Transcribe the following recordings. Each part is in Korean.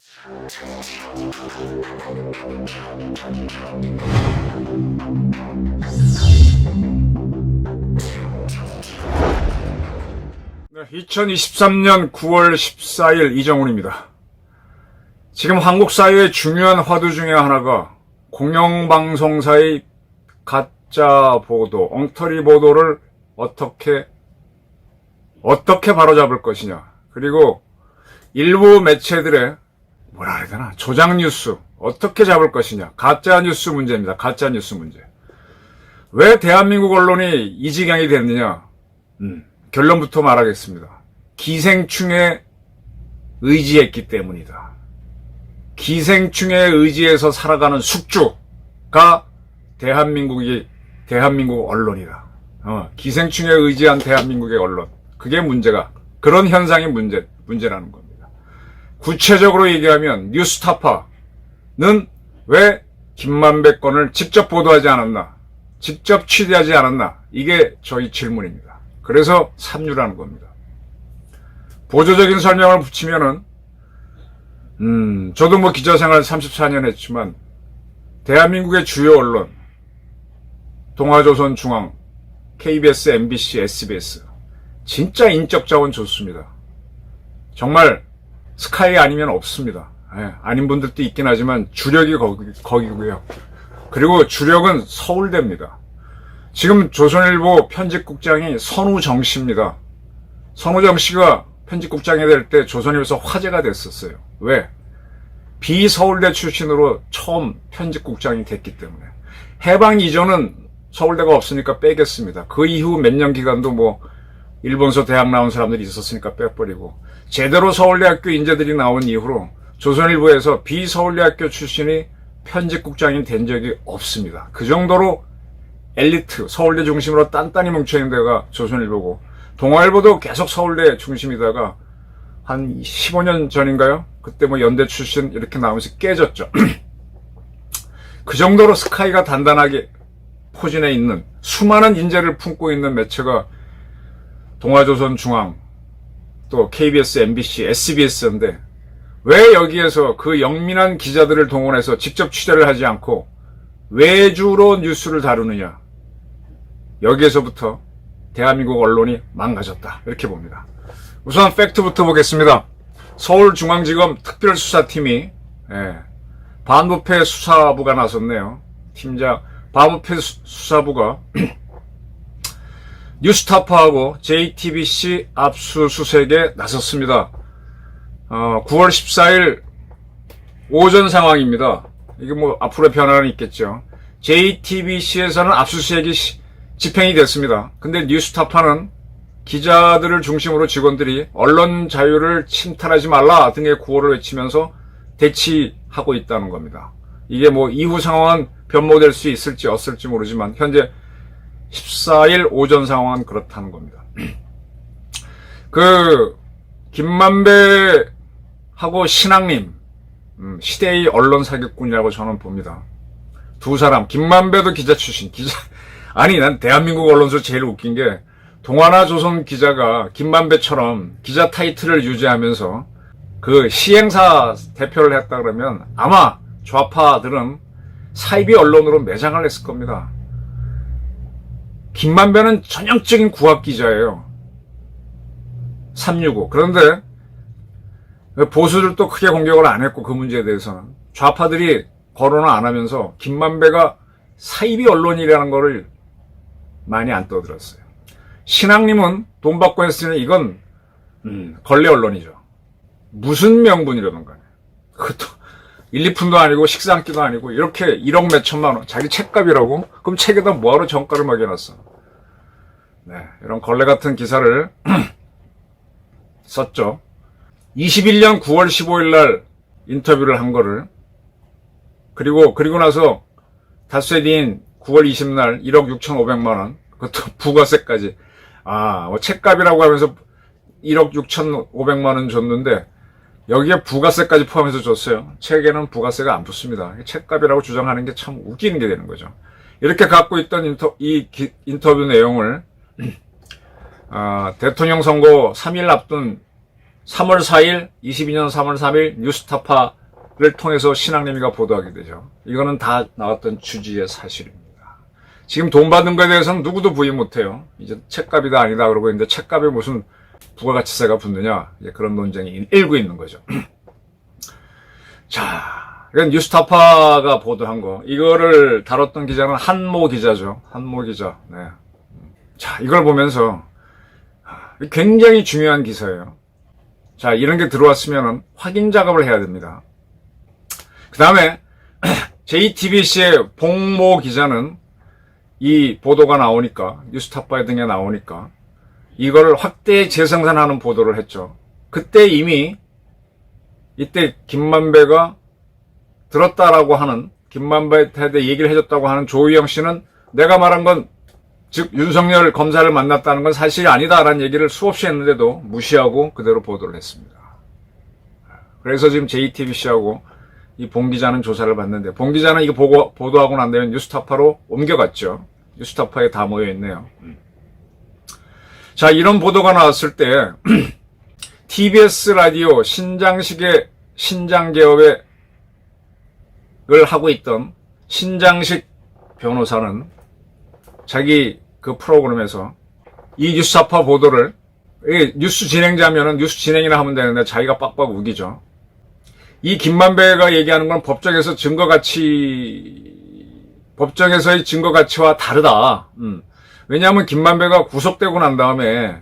네, 2023년 9월 14일 이정훈입니다. 지금 한국 사회의 중요한 화두 중에 하나가 공영방송사의 가짜 보도, 엉터리 보도를 어떻게 바로잡을 것이냐. 그리고 일부 매체들의 뭐라 해야 되나, 조작 뉴스 어떻게 잡을 것이냐. 가짜 뉴스 문제입니다. 가짜 뉴스 문제. 왜 대한민국 언론이 이 지경이 됐느냐. 결론부터 말하겠습니다. 기생충에 의지했기 때문이다. 기생충에 의지해서 살아가는 숙주가 대한민국 언론이다. 기생충에 의지한 대한민국의 언론. 그게 문제가, 그런 현상이 문제라는 겁니다. 구체적으로 얘기하면 뉴스타파는 왜 김만배 건을 직접 보도하지 않았나? 직접 취재하지 않았나? 이게 저희 질문입니다. 그래서 삼류라는 겁니다. 보조적인 설명을 붙이면은, 저도 뭐 기자생활 34년 했지만, 대한민국의 주요 언론, 동아조선중앙, KBS, MBC, SBS, 진짜 인적 자원 좋습니다. 정말 스카이 아니면 없습니다. 아닌 분들도 있긴 하지만 주력이 거기고요. 그리고 주력은 서울대입니다. 지금 조선일보 편집국장이 선우정 씨입니다. 선우정 씨가 편집국장이 될 때 조선일보에서 화제가 됐었어요. 왜? 비서울대 출신으로 처음 편집국장이 됐기 때문에. 해방 이전은 서울대가 없으니까 빼겠습니다. 그 이후 몇 년 기간도 뭐 일본서 대학 나온 사람들이 있었으니까 빼버리고, 제대로 서울대학교 인재들이 나온 이후로 조선일보에서 비서울대학교 출신이 편집국장이 된 적이 없습니다. 그 정도로 엘리트, 서울대 중심으로 단단히 뭉쳐있는 데가 조선일보고, 동아일보도 계속 서울대 중심이다가 한 15년 전인가요? 그때 뭐 연대 출신 이렇게 나오면서 깨졌죠. 그 정도로 스카이가 단단하게 포진해 있는, 수많은 인재를 품고 있는 매체가 동아조선중앙, 또 KBS, MBC, SBS인데, 왜 여기에서 그 영민한 기자들을 동원해서 직접 취재를 하지 않고 외주로 뉴스를 다루느냐. 여기에서부터 대한민국 언론이 망가졌다, 이렇게 봅니다. 우선 팩트부터 보겠습니다. 서울중앙지검 특별수사팀이 반부패 수사부가 나섰네요. 팀장 반부패 수사부가 뉴스타파하고 JTBC 압수수색에 나섰습니다. 9월 14일 오전 상황입니다. 이게 뭐 앞으로의 변화는 있겠죠. JTBC에서는 압수수색이 집행이 됐습니다. 근데 뉴스타파는 기자들을 중심으로 직원들이 언론 자유를 침탈하지 말라 등의 구호를 외치면서 대치하고 있다는 겁니다. 이게 뭐 이후 상황은 변모될 수 있을지 없을지 모르지만 현재 14일 오전 상황은 그렇다는 겁니다. 김만배하고 신앙님, 시대의 언론 사기꾼이라고 저는 봅니다. 두 사람, 김만배도 기자 출신, 아니, 난 대한민국 언론에서 제일 웃긴 게, 동아나 조선 기자가 김만배처럼 기자 타이틀을 유지하면서 그 시행사 대표를 했다 그러면 아마 좌파들은 사이비 언론으로 매장을 했을 겁니다. 김만배는 전형적인 구학 기자예요. 365. 그런데 보수들도 크게 공격을 안 했고, 그 문제에 대해서는 좌파들이 거론을 안 하면서 김만배가 사이비 언론이라는 거를 많이 안 떠들었어요. 신앙님은 돈 받고 했으니 이건 걸레 언론이죠. 무슨 명분이라는 거예요. 그것도 1, 2푼도 아니고 식사 한 끼도 아니고 이렇게 1억 몇 천만 원, 자기 책값이라고? 그럼 책에다 뭐하러 정가를 매겨놨어? 네, 이런 걸레 같은 기사를 썼죠. 21년 9월 15일 날 인터뷰를 한 거를, 그리고 나서 닷새 뒤인 9월 20날 1억 6,500만 원, 그것도 부가세까지. 뭐 책값이라고 하면서 1억 6,500만 원 줬는데 여기에 부가세까지 포함해서 줬어요. 책에는 부가세가 안 붙습니다. 책값이라고 주장하는 게 참 웃기는 게 되는 거죠. 이렇게 갖고 있던 인터뷰 내용을 대통령 선거 3일 앞둔 3월 4일, 22년 3월 3일 뉴스타파를 통해서 신앙림이가 보도하게 되죠. 이거는 다 나왔던 주지의 사실입니다. 지금 돈 받는 거에 대해서는 누구도 부인 못해요. 이제 책값이다 아니다 그러고 있는데 책값에 무슨 부가가치세가 붙느냐, 그런 논쟁이 일고 있는 거죠. 자, 이건 뉴스타파가 보도한 거. 이거를 다뤘던 기자는 한모 기자죠. 한모 기자. 네. 자, 이걸 보면서 굉장히 중요한 기사예요. 자, 이런 게 들어왔으면 확인 작업을 해야 됩니다. 그 다음에 JTBC의 봉모 기자는 이 보도가 나오니까, 뉴스타파 등에 나오니까 이거를 확대 재생산하는 보도를 했죠. 그때 이미 이때 김만배가 들었다라고 하는, 김만배한테 얘기를 해줬다고 하는 조희영 씨는 내가 말한 건, 즉 윤석열 검사를 만났다는 건 사실이 아니다라는 얘기를 수없이 했는데도 무시하고 그대로 보도를 했습니다. 그래서 지금 JTBC하고 이 봉 기자는 조사를 받는데, 봉 기자는 이거 보도하고 난 다음에 뉴스타파로 옮겨갔죠. 뉴스타파에 다 모여있네요. 자, 이런 보도가 나왔을 때 TBS 라디오 신장식의 신장개업을 하고 있던 신장식 변호사는 자기 그 프로그램에서 이 뉴스타파 보도를, 뉴스 진행자면은 뉴스 진행이나 하면 되는데 자기가 빡빡 우기죠. 이 김만배가 얘기하는 건 법정에서의 증거 가치와 다르다. 왜냐하면 김만배가 구속되고 난 다음에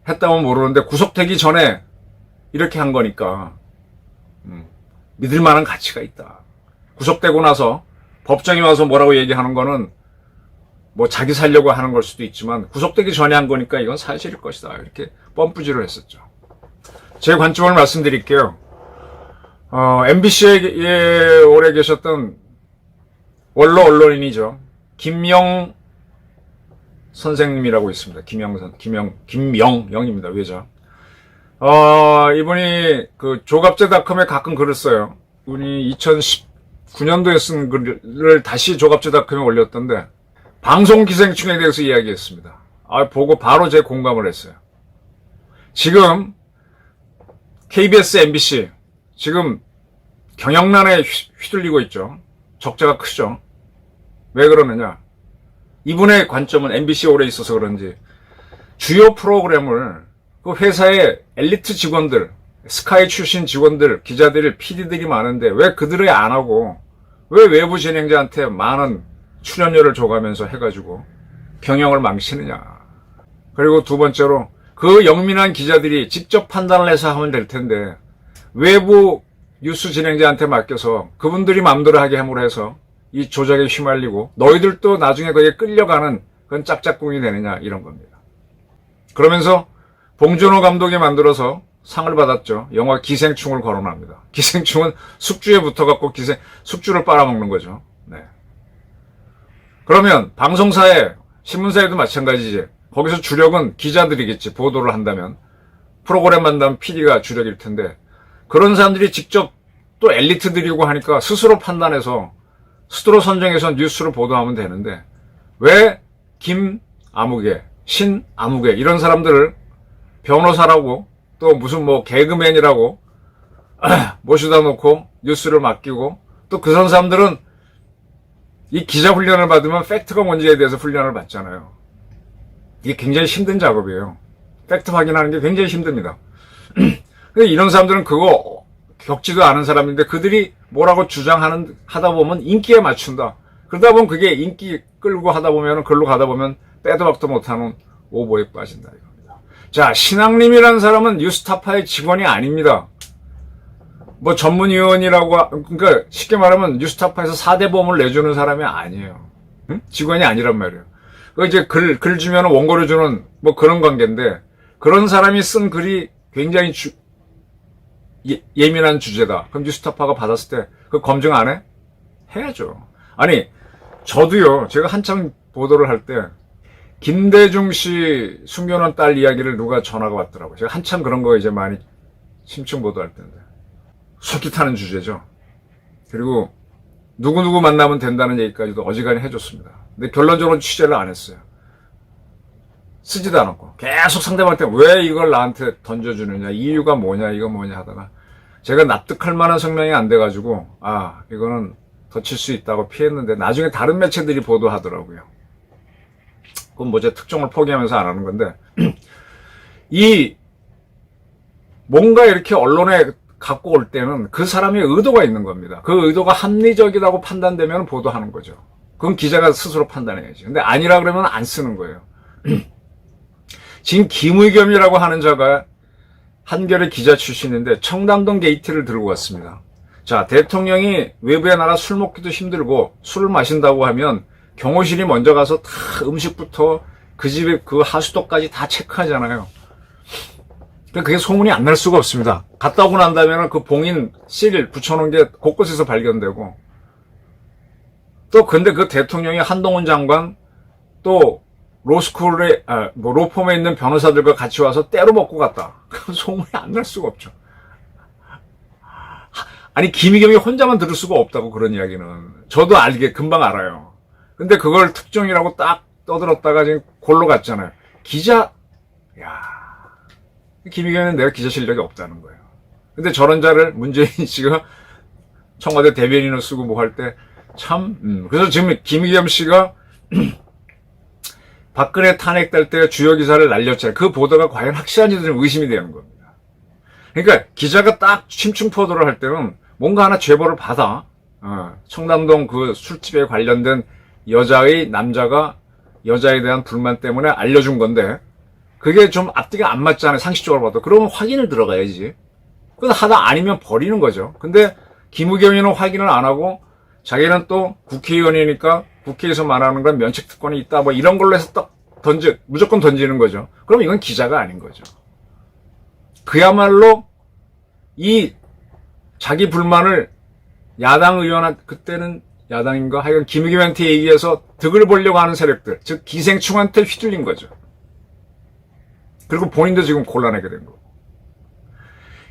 했다면 모르는데 구속되기 전에 이렇게 한 거니까 믿을 만한 가치가 있다. 구속되고 나서 법정에 와서 뭐라고 얘기하는 거는 뭐 자기 살려고 하는 걸 수도 있지만 구속되기 전에 한 거니까 이건 사실일 것이다. 이렇게 뻔뿌지를 했었죠. 제 관점을 말씀드릴게요. MBC에 오래 계셨던 원로 언론인이죠. 김영 선생님이라고 있습니다. 김영입니다. 외자. 이분이 그 조갑제닷컴에 가끔 글을 써요. 이분이 2019년도에 쓴 글을 다시 조갑제닷컴에 올렸던데, 방송 기생충에 대해서 이야기했습니다. 보고 바로 제 공감을 했어요. 지금 KBS, MBC 지금 경영난에 휘둘리고 있죠. 적자가 크죠. 왜 그러느냐? 이분의 관점은 MBC에 오래 있어서 그런지 주요 프로그램을 그 회사의 엘리트 직원들, 스카이 출신 직원들, 기자들, PD들이 많은데 왜 그들이 안 하고 왜 외부 진행자한테 많은 출연료를 줘가면서 해가지고 경영을 망치느냐. 그리고 두 번째로 그 영민한 기자들이 직접 판단을 해서 하면 될 텐데 외부 뉴스 진행자한테 맡겨서 그분들이 마음대로 하게 함으로 해서 이 조작에 휘말리고 너희들도 나중에 거기에 끌려가는 그런 짝짝꿍이 되느냐, 이런 겁니다. 그러면서 봉준호 감독이 만들어서 상을 받았죠. 영화 기생충을 거론합니다. 기생충은 숙주에 붙어갖고 숙주를 빨아먹는 거죠. 네. 그러면 방송사에, 신문사에도 마찬가지지. 거기서 주력은 기자들이겠지. 보도를 한다면. 프로그램 만다면 PD가 주력일 텐데, 그런 사람들이 직접 또 엘리트들이고 하니까 스스로 판단해서 스스로 선정해서 뉴스를 보도하면 되는데 왜 김아무개, 신아무개 이런 사람들을 변호사라고 또 무슨 뭐 개그맨이라고 모셔다 놓고 뉴스를 맡기고, 또 그 사람들은 이 기자 훈련을 받으면 팩트가 뭔지에 대해서 훈련을 받잖아요. 이게 굉장히 힘든 작업이에요. 팩트 확인하는 게 굉장히 힘듭니다. 근데 이런 사람들은 그거 겪지도 않은 사람인데 그들이 뭐라고 하다 보면 인기에 맞춘다. 그러다 보면 그게 인기 끌고 하다 보면, 글로 가다 보면 빼도 박도 못하는 오보에 빠진다 이겁니다. 자, 신앙림이라는 사람은 뉴스타파의 직원이 아닙니다. 뭐 전문위원이라고, 그러니까 쉽게 말하면 뉴스타파에서 4대 보험을 내주는 사람이 아니에요. 응? 직원이 아니란 말이에요. 그 이제 글 주면 원고를 주는 뭐 그런 관계인데, 그런 사람이 쓴 글이 굉장히 예민한 주제다. 그럼 뉴스타파가 받았을 때 그 검증 안 해? 해야죠. 아니, 저도요, 제가 한참 보도를 할 때 김대중 씨 숨겨놓은 딸 이야기를 누가 전화가 왔더라고요. 제가 한참 그런 거 이제 많이 심층 보도할 때인데 솔깃하는 주제죠. 그리고 누구누구 만나면 된다는 얘기까지도 어지간히 해줬습니다. 근데 결론적으로 취재를 안 했어요. 쓰지도 않았고 계속 상대방한테 왜 이걸 나한테 던져주느냐, 이유가 뭐냐, 이거 뭐냐 하다가 제가 납득할 만한 성명이 안 돼가지고 이거는 덧칠 수 있다고 피했는데 나중에 다른 매체들이 보도하더라고요. 그건 뭐 제 특종을 포기하면서 안 하는 건데 이 뭔가 이렇게 언론에 갖고 올 때는 그 사람의 의도가 있는 겁니다. 그 의도가 합리적이라고 판단되면 보도하는 거죠. 그건 기자가 스스로 판단해야지. 근데 아니라 그러면 안 쓰는 거예요. 지금 김의겸이라고 하는 자가 한겨레 기자 출신인데 청담동 게이트를 들고 왔습니다. 자, 대통령이 외부에 나가 술 먹기도 힘들고 술을 마신다고 하면 경호실이 먼저 가서 다 음식부터 그 집의 그 하수도까지 다 체크하잖아요. 그게 소문이 안 날 수가 없습니다. 갔다 오고 난 다음에는 그 봉인 실 붙여놓은 게 곳곳에서 발견되고 또 근데 그 대통령이 한동훈 장관 또 로스쿨에 로펌에 있는 변호사들과 같이 와서 때로 먹고 갔다. 그건 소문이 안 날 수가 없죠. 아니 김의겸이 혼자만 들을 수가 없다고 그런 이야기는 저도 금방 알아요. 근데 그걸 특종이라고 딱 떠들었다가 지금 골로 갔잖아요. 기자, 김의겸은 내가 기자 실력이 없다는 거예요. 근데 저런 자를 문재인 씨가 청와대 대변인을 쓰고 뭐 할 때 참, 그래서 지금 김의겸 씨가 박근혜 탄핵될 때 주요 기사를 날렸잖아요. 그 보도가 과연 확실한지도 좀 의심이 되는 겁니다. 그러니까 기자가 딱 심층 보도를 할 때는 뭔가 하나 제보를 받아. 청담동 그 술집에 관련된 남자가 여자에 대한 불만 때문에 알려준 건데 그게 좀 앞뒤가 안 맞잖아요. 상식적으로 봐도. 그러면 확인을 들어가야지. 그건 하다 아니면 버리는 거죠. 근데 김의겸이는 확인을 안 하고 자기는 또 국회의원이니까 국회에서 말하는 건 면책특권이 있다 뭐 이런 걸로 해서 딱 무조건 던지는 거죠. 그럼 이건 기자가 아닌 거죠. 그야말로 이 자기 불만을 야당 의원한테 그때는 야당인가 하여간 김의겸한테 얘기해서 득을 보려고 하는 세력들 즉 기생충한테 휘둘린 거죠. 그리고 본인도 지금 곤란하게 된 거고.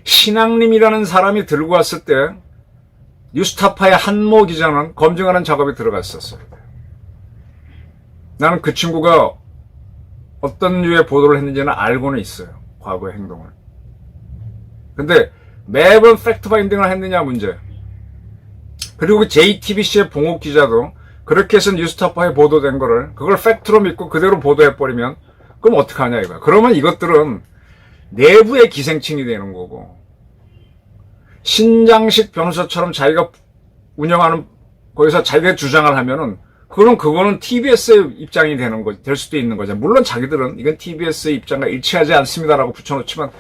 신앙림이라는 사람이 들고 왔을 때 뉴스타파의 한모 기자는 검증하는 작업에 들어갔었어요. 나는 그 친구가 어떤 류의 보도를 했는지는 알고는 있어요. 과거의 행동을. 근데 매번 팩트 파인딩을 했느냐 문제. 그리고 JTBC의 봉욱 기자도 그렇게 해서 뉴스타파에 보도된 거를 그걸 팩트로 믿고 그대로 보도해버리면 그럼 어떡하냐 이거야. 그러면 이것들은 내부의 기생충이 되는 거고 신장식 변호사처럼 자기가 운영하는 거기서 자기가 주장을 하면은 그거는 TBS의 입장이 될 수도 있는 거죠. 물론 자기들은 이건 TBS의 입장과 일치하지 않습니다라고 붙여놓지만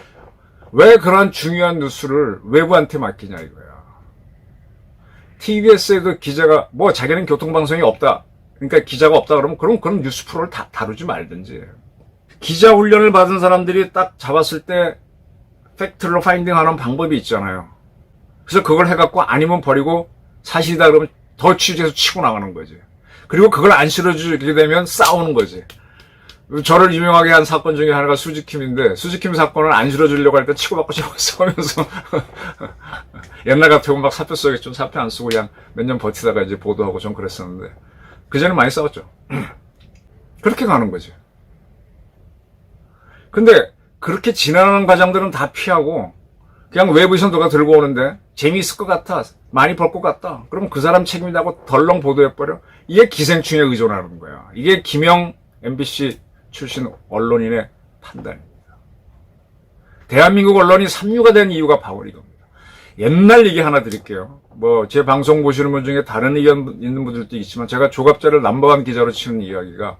왜 그런 중요한 뉴스를 외부한테 맡기냐 이거야. TBS에도 기자가 자기는 교통방송이 없다. 그러니까 기자가 없다 그러면 그럼 뉴스 프로를 다 다루지 말든지. 기자 훈련을 받은 사람들이 딱 잡았을 때 팩트로 파인딩하는 방법이 있잖아요. 그래서 그걸 해갖고 아니면 버리고 사실이다 그러면 더 취재해서 치고 나가는 거지. 그리고 그걸 안 실어주게 되면 싸우는 거지. 저를 유명하게 한 사건 중에 하나가 수지킴인데 수지킴 사건을 안 실어주려고 할 때 치고받고 싸우면서 옛날 같으면 막 사표 써야겠죠. 사표 안 쓰고 그냥 몇 년 버티다가 이제 보도하고 좀 그랬었는데 그전에 많이 싸웠죠. 그렇게 가는 거지. 근데 그렇게 지나가는 과정들은 다 피하고 그냥 외부에서 누가 들고 오는데 재미있을 것 같아. 많이 벌 것 같다. 그럼 그 사람 책임이라고 덜렁 보도해버려. 이게 기생충에 의존하는 거야. 이게 김영 MBC 출신 언론인의 판단입니다. 대한민국 언론이 삼류가 된 이유가 바로 이겁니다. 옛날 얘기 하나 드릴게요. 제 방송 보시는 분 중에 다른 의견 있는 분들도 있지만 제가 조갑자를 넘버원 기자로 치는 이야기가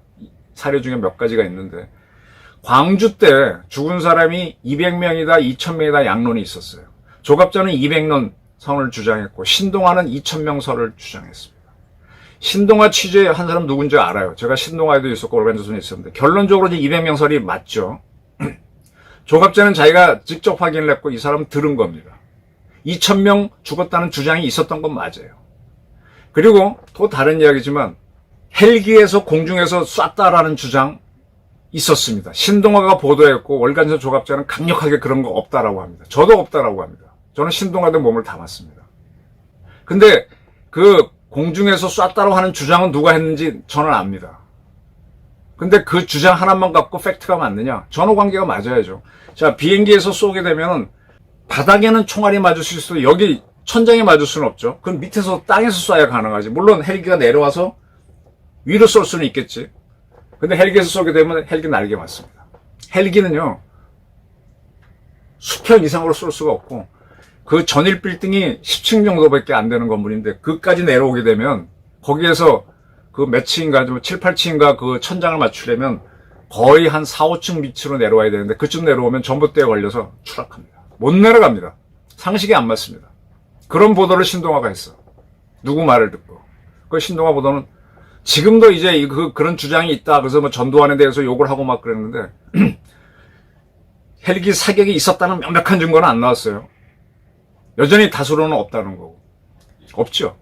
사례 중에 몇 가지가 있는데 광주 때 죽은 사람이 200명이다 2000명이다 양론이 있었어요. 조갑자는 200명 선을 주장했고 신동아는 2000명 선을 주장했습니다. 신동아 취재한 사람 누군지 알아요. 제가 신동아에도 있었고 오르간조선에 있었는데 결론적으로 이제 200명 설이 맞죠. 조갑자는 자기가 직접 확인을 했고 이 사람은 들은 겁니다. 2000명 죽었다는 주장이 있었던 건 맞아요. 그리고 또 다른 이야기지만 헬기에서 공중에서 쐈다라는 주장 있었습니다. 신동아가 보도했고 월간조 조갑자는 강력하게 그런 거 없다라고 합니다. 저도 없다라고 합니다. 저는 신동아도 몸을 담았습니다. 근데 그 공중에서 쐈다고 하는 주장은 누가 했는지 저는 압니다. 근데 그 주장 하나만 갖고 팩트가 맞느냐? 전후 관계가 맞아야죠. 자, 비행기에서 쏘게 되면은 바닥에는 총알이 맞을 수 있어도 여기 천장에 맞을 수는 없죠. 그럼 밑에서 땅에서 쏴야 가능하지. 물론 헬기가 내려와서 위로 쏠 수는 있겠지. 근데 헬기에서 쏘게 되면 헬기 날개 맞습니다. 헬기는요, 수평 이상으로 쏠 수가 없고, 그 전일 빌딩이 10층 정도밖에 안 되는 건물인데, 그까지 내려오게 되면, 거기에서 그 몇 층인가, 좀 7, 8층인가 그 천장을 맞추려면 거의 한 4, 5층 밑으로 내려와야 되는데, 그쯤 내려오면 전봇대에 걸려서 추락합니다. 못 내려갑니다. 상식이 안 맞습니다. 그런 보도를 신동아가 했어. 누구 말을 듣고. 그 신동아 보도는 지금도 이제 그런 주장이 있다. 그래서 뭐 전두환에 대해서 욕을 하고 막 그랬는데, 헬기 사격이 있었다는 명백한 증거는 안 나왔어요. 여전히 다수로는 없다는 거고. 없죠.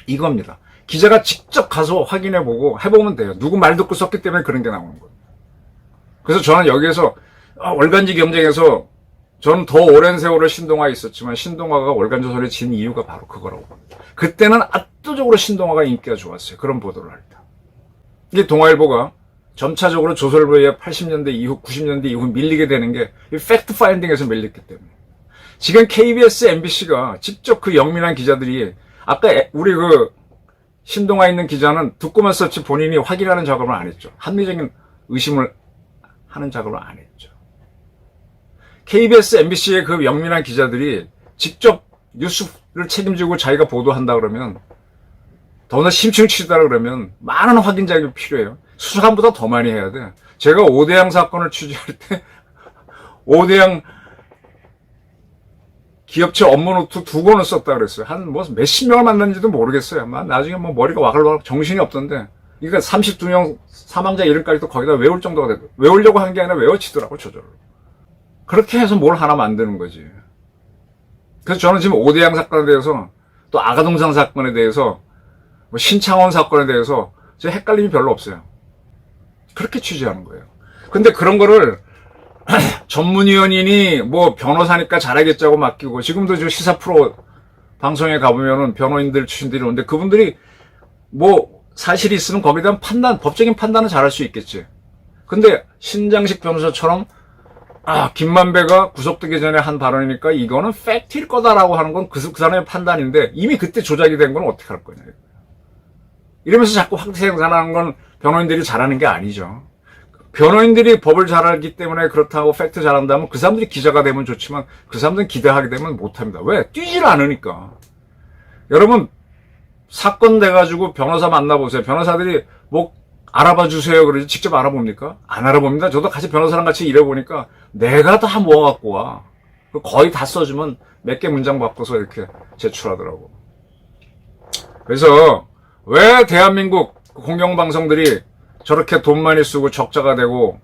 이겁니다. 기자가 직접 가서 확인해보고 해보면 돼요. 누구 말 듣고 썼기 때문에 그런 게 나오는 거예요. 그래서 저는 여기에서 월간지 경쟁에서 저는 더 오랜 세월을 신동아에 있었지만 신동아가 월간조선에 진 이유가 바로 그거라고 봅니다. 그때는 압도적으로 신동아가 인기가 좋았어요. 그런 보도를 할 때. 이게 동아일보가 점차적으로 조선일보의 80년대 이후 90년대 이후 밀리게 되는 게 팩트 파인딩에서 밀렸기 때문에. 지금 KBS, MBC가 직접 그 영민한 기자들이 아까 우리 그 신동아에 있는 기자는 듣고만 썼지 본인이 확인하는 작업을 안 했죠. 합리적인 의심을 하는 작업을 안 했죠. KBS, MBC의 그 영민한 기자들이 직접 뉴스를 책임지고 자기가 보도한다 그러면 더나 심층 치다 그러면 많은 확인 작업이 필요해요. 수사관보다 더 많이 해야 돼. 제가 오대양 사건을 취재할 때 오대양 기업체 업무노트 2권을 썼다 그랬어요. 한 뭐 몇십 명을 만났는지도 모르겠어요. 아마 나중에 뭐 머리가 와글와글 정신이 없던데. 그러니까 32명 사망자 이름까지도 거기다 외울 정도가 됐고 외우려고 한 게 아니라 외워치더라고 저절로. 그렇게 해서 뭘 하나 만드는 거지. 그래서 저는 지금 오대양 사건에 대해서 또 아가동산 사건에 대해서 뭐 신창원 사건에 대해서 제 헷갈림이 별로 없어요. 그렇게 취재하는 거예요. 근데 그런 거를 전문위원이니 뭐 변호사니까 잘하겠자고 맡기고 지금도 저 시사 프로 방송에 가보면은 변호인들 출신들이 오는데 그분들이 뭐 사실이 있으면 거기에 대한 판단, 법적인 판단은 잘할 수 있겠지. 근데 신장식 변호사처럼 김만배가 구속되기 전에 한 발언이니까 이거는 팩트일 거다라고 하는 건 그 사람의 판단인데 이미 그때 조작이 된 건 어떻게 할 거냐. 이러면서 자꾸 확생산하는 건 변호인들이 잘하는 게 아니죠. 변호인들이 법을 잘 알기 때문에 그렇다고 팩트 잘한다면 그 사람들이 기자가 되면 좋지만 그 사람들은 기대하게 되면 못합니다. 왜? 뛰질 않으니까. 여러분 사건 돼가지고 변호사 만나보세요. 변호사들이 뭐 알아봐 주세요 그러지 직접 알아봅니까? 안 알아봅니다. 저도 같이 변호사랑 같이 일해보니까 내가 다 모아갖고 와. 거의 다 써주면 몇 개 문장 바꿔서 이렇게 제출하더라고. 그래서 왜 대한민국 공영방송들이 저렇게 돈 많이 쓰고 적자가 되고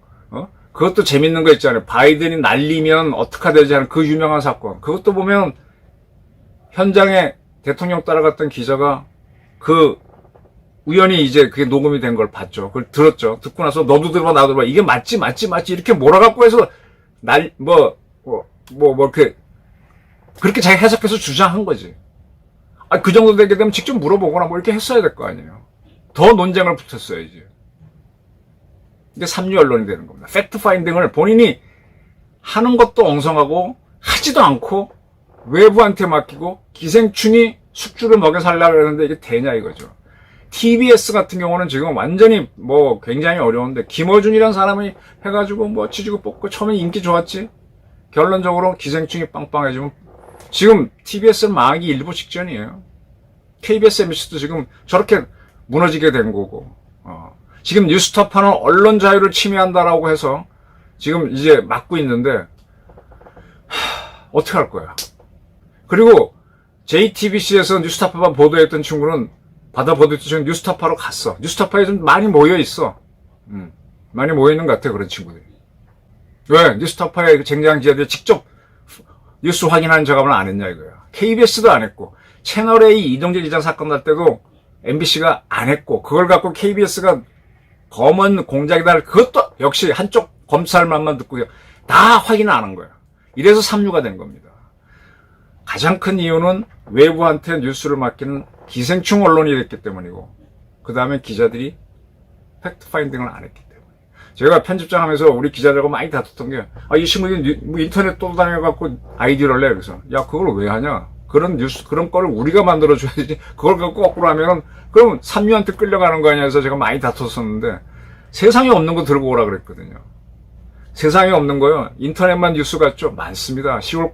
그것도 재밌는 거 있잖아요. 바이든이 날리면 어떡하 되지 하는 그 유명한 사건. 그것도 보면 현장에 대통령 따라갔던 기자가 그 우연히 이제 그게 녹음이 된 걸 봤죠. 그걸 들었죠. 듣고 나서 너도 들어봐 나도 들어봐. 이게 맞지 이렇게 몰아갖고 해서 이렇게 그렇게 자기 해석해서 주장한 거지. 그 정도 되게 되면 직접 물어보거나 뭐 이렇게 했어야 될 거 아니에요. 더 논쟁을 붙였어야지. 이게 삼류 언론이 되는 겁니다. 팩트 파인딩을 본인이 하는 것도 엉성하고 하지도 않고 외부한테 맡기고 기생충이 숙주를 먹여 살려고 그러는데 이게 되냐 이거죠. TBS 같은 경우는 지금 완전히 뭐 굉장히 어려운데 김어준이라는 사람이 해가지고 뭐 치지고 뽑고 처음에 인기 좋았지. 결론적으로 기생충이 빵빵해지면 지금 TBS는 망하기 일부 직전이에요. KBS, MBC도 지금 저렇게 무너지게 된 거고. 지금 뉴스타파는 언론 자유를 침해한다라고 해서 지금 이제 막고 있는데 어떻게 할 거야? 그리고 JTBC에서 뉴스타파만 보도했던 친구는 받아 보도했던 친구는 뉴스타파로 갔어. 뉴스타파에 좀 많이 모여 있어. 많이 모여 있는 것 같아 그런 친구들이. 왜? 뉴스타파의 쟁쟁한 기자들이 직접 뉴스 확인하는 작업을 안 했냐 이거야. KBS도 안 했고 채널A 이동재 기자 사건 날 때도 MBC가 안 했고 그걸 갖고 KBS가 검은 공작이다. 그것도 역시 한쪽 검찰만만 듣고 다 확인 안 한 거야. 이래서 삼류가 된 겁니다. 가장 큰 이유는 외부한테 뉴스를 맡기는 기생충 언론이 됐기 때문이고 그 다음에 기자들이 팩트 파인딩을 안 했기 때문에. 제가 편집장 하면서 우리 기자들하고 많이 다퉜던 게, 이 친구들이 뭐 인터넷 또 다녀갖고 아이디어를 내. 그래서, 야, 그걸 왜 하냐? 그런 뉴스, 그런 거를 우리가 만들어줘야지. 그걸 갖고 거꾸로 하면은, 그럼 삼류한테 끌려가는 거 아니야 해서 제가 많이 다퉜었는데, 세상에 없는 거 들고 오라 그랬거든요. 세상에 없는 거요. 인터넷만 뉴스 같죠? 많습니다. 시골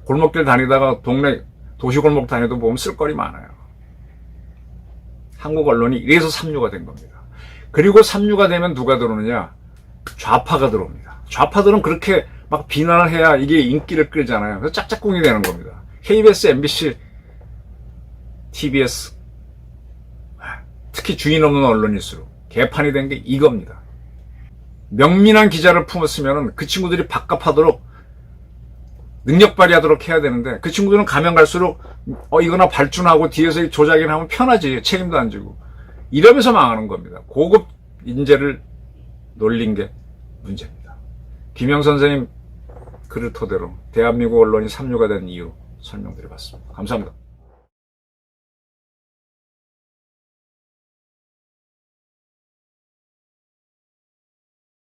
골목길 다니다가 동네 도시골목 다니도 보면 쓸거리 많아요. 한국 언론이 이래서 삼류가 된 겁니다. 그리고 삼류가 되면 누가 들어오느냐? 좌파가 들어옵니다. 좌파들은 그렇게 막 비난을 해야 이게 인기를 끌잖아요. 그래서 짝짝꿍이 되는 겁니다. KBS, MBC, TBS, 특히 주인 없는 언론일수록 개판이 된 게 이겁니다. 명민한 기자를 품었으면 그 친구들이 밥값하도록 능력 발휘하도록 해야 되는데, 그 친구들은 가면 갈수록 이거나 발준하고 뒤에서 조작이나 하면 편하지. 책임도 안 지고. 이러면서 망하는 겁니다. 고급 인재를 놀린 게 문제입니다. 김영 선생님 글을 토대로 대한민국 언론이 삼류가 된 이유 설명드려봤습니다. 감사합니다.